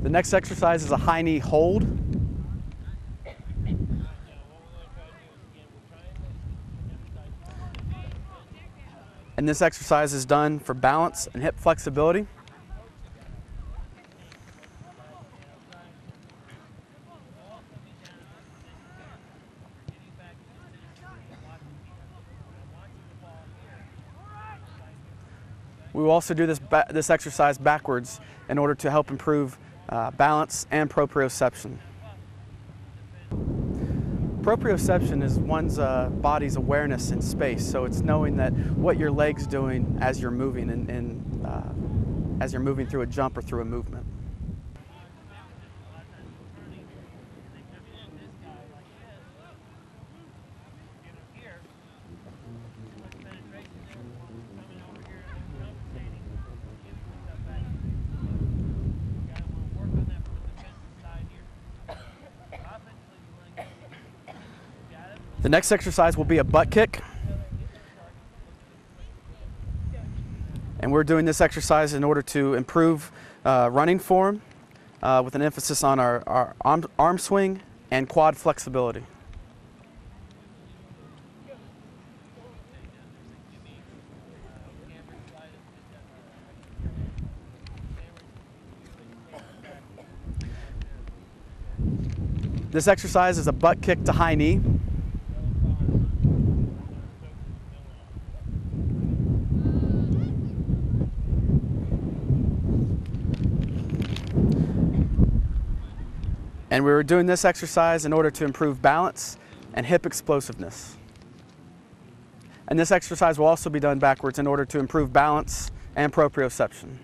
The next exercise is a high knee hold. And this exercise is done for balance and hip flexibility. We will also do this exercise backwards in order to help improve balance and proprioception. Proprioception is one's body's awareness in space, so it's knowing that what your leg's doing as you're moving as you're moving through a jump or through a movement. The next exercise will be a butt kick. And we're doing this exercise in order to improve running form with an emphasis on our arm swing and quad flexibility. This exercise is a butt kick to high knee. And we were doing this exercise in order to improve balance and hip explosiveness. And this exercise will also be done backwards in order to improve balance and proprioception.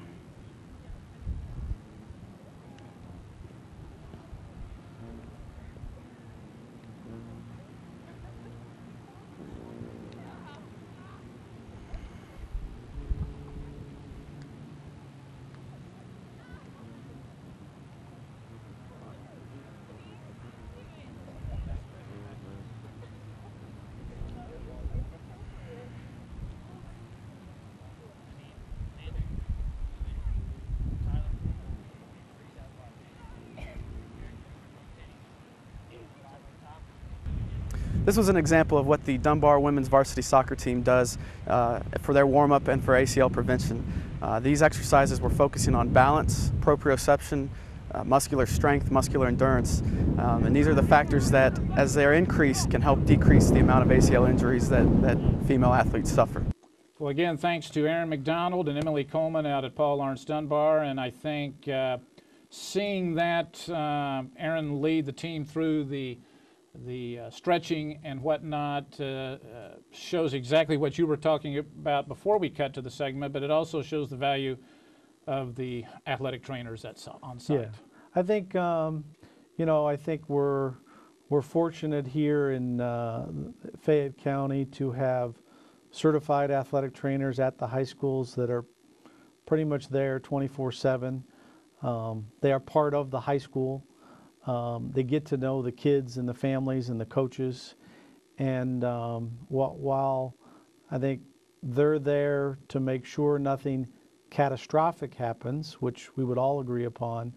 This was an example of what the Dunbar women's varsity soccer team does for their warm-up and for ACL prevention. These exercises were focusing on balance, proprioception, muscular strength, muscular endurance, and these are the factors that, as they're increased, can help decrease the amount of ACL injuries that female athletes suffer. Well, again, thanks to Aaron McDonald and Emily Coleman out at Paul Lawrence Dunbar, and I think seeing that Aaron lead the team through the stretching and whatnot shows exactly what you were talking about before we cut to the segment, but it also shows the value of the athletic trainers that's on site. Yeah, I think you know, I think we're fortunate here in Fayette County to have certified athletic trainers at the high schools that are pretty much there 24/7. They are part of the high school. They get to know the kids and the families and the coaches, and while I think they're there to make sure nothing catastrophic happens, which we would all agree upon,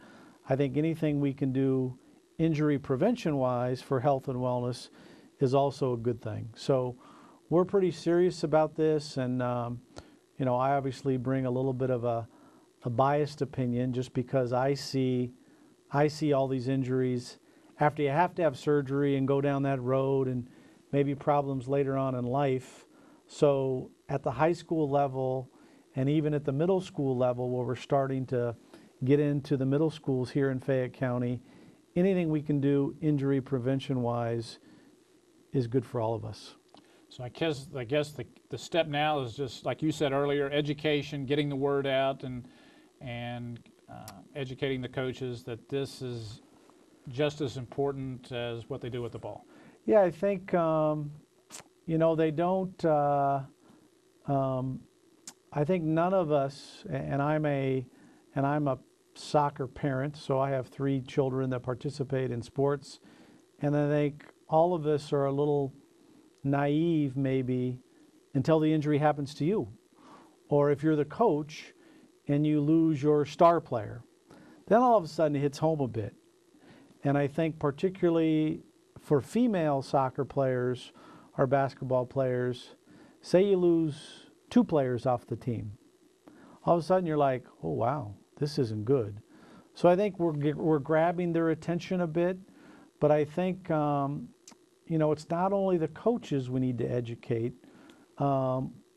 I think anything we can do injury prevention wise for health and wellness is also a good thing. So we're pretty serious about this, and you know, I obviously bring a little bit of a biased opinion just because I see all these injuries after you have to have surgery and go down that road and maybe problems later on in life. So at the high school level and even at the middle school level, where we're starting to get into the middle schools here in Fayette County, anything we can do injury prevention wise is good for all of us. So I guess the step now is just like you said earlier, education, getting the word out, and educating the coaches that this is just as important as what they do with the ball. Yeah, I think you know, they don't. I think none of us, and I'm a soccer parent, so I have 3 children that participate in sports, and I think all of us are a little naive maybe until the injury happens to you, or if you're the coach and you lose your star player. Then all of a sudden it hits home a bit. And I think particularly for female soccer players or basketball players, say you lose 2 players off the team. All of a sudden you're like, oh wow, this isn't good. So I think we're grabbing their attention a bit, but I think you know, it's not only the coaches we need to educate.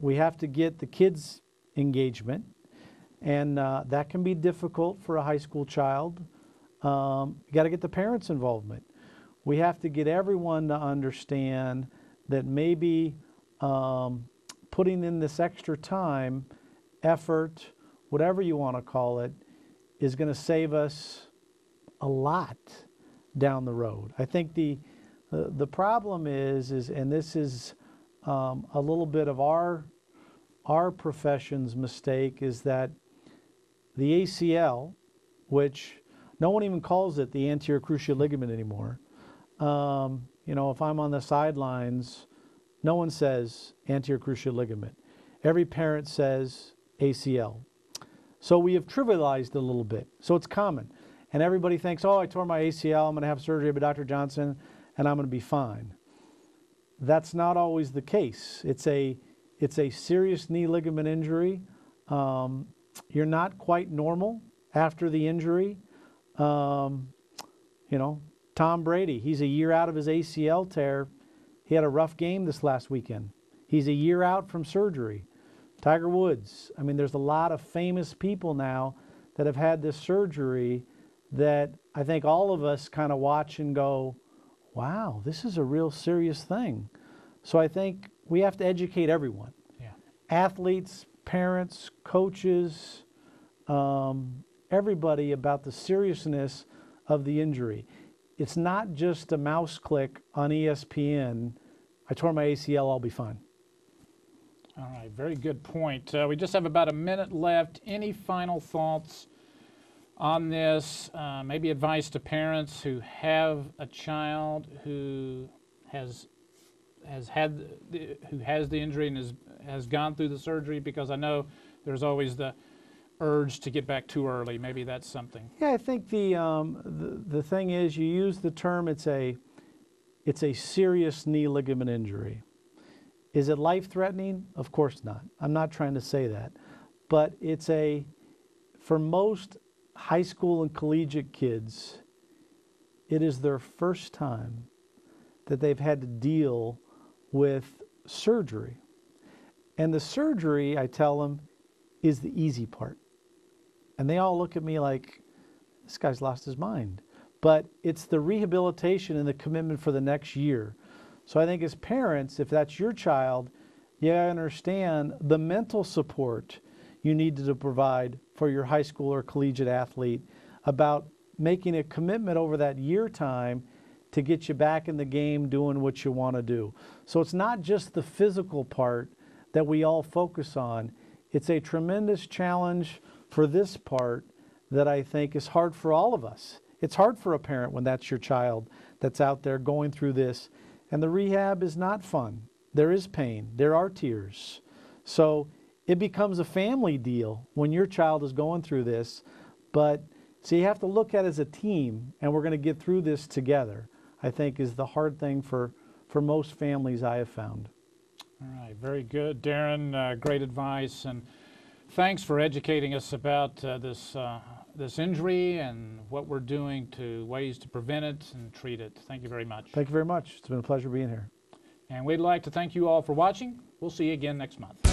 We have to get the kids' engagement, and that can be difficult for a high school child. You got to get the parents' involvement. We have to get everyone to understand that maybe putting in this extra time, effort, whatever you want to call it, is going to save us a lot down the road. I think the problem is, and this is a little bit of our profession's mistake, is that the ACL, which no one even calls it the anterior cruciate ligament anymore. You know, if I'm on the sidelines, no one says anterior cruciate ligament. Every parent says ACL. So we have trivialized it a little bit. So it's common. And everybody thinks, oh, I tore my ACL, I'm going to have surgery by Dr. Johnson, and I'm going to be fine. That's not always the case. It's a serious knee ligament injury. You're not quite normal after the injury. You know, Tom Brady, he's a year out of his ACL tear. He had a rough game this last weekend. He's a year out from surgery. Tiger Woods. I mean, there's a lot of famous people now that have had this surgery that I think all of us kind of watch and go, wow, this is a real serious thing. So I think we have to educate everyone. Yeah. Athletes, parents, coaches, everybody about the seriousness of the injury. It's not just a mouse click on ESPN, I tore my ACL, I'll be fine. All right, very good point. We just have about a minute left. Any final thoughts on this? Maybe advice to parents who have a child who has the injury and has gone through the surgery, because I know there's always the urge to get back too early. Maybe that's something. Yeah, I think the thing is, you use the term, it's a serious knee ligament injury. Is it life-threatening? Of course not. I'm not trying to say that. But for most high school and collegiate kids, it is their first time that they've had to deal with surgery. And the surgery, I tell them, is the easy part. And they all look at me like, this guy's lost his mind. But it's the rehabilitation and the commitment for the next year. So I think as parents, if that's your child, you understand the mental support you need to provide for your high school or collegiate athlete about making a commitment over that year time to get you back in the game doing what you want to do. So it's not just the physical part that we all focus on. It's a tremendous challenge for this part that I think is hard for all of us. It's hard for a parent when that's your child that's out there going through this. And the rehab is not fun. There is pain. There are tears. So it becomes a family deal when your child is going through this. But so you have to look at it as a team, and we're going to get through this together, I think, is the hard thing for most families I have found. All right, very good. Darren, great advice. And thanks for educating us about this injury and what we're doing to ways to prevent it and treat it. Thank you very much. Thank you very much. It's been a pleasure being here. And we'd like to thank you all for watching. We'll see you again next month.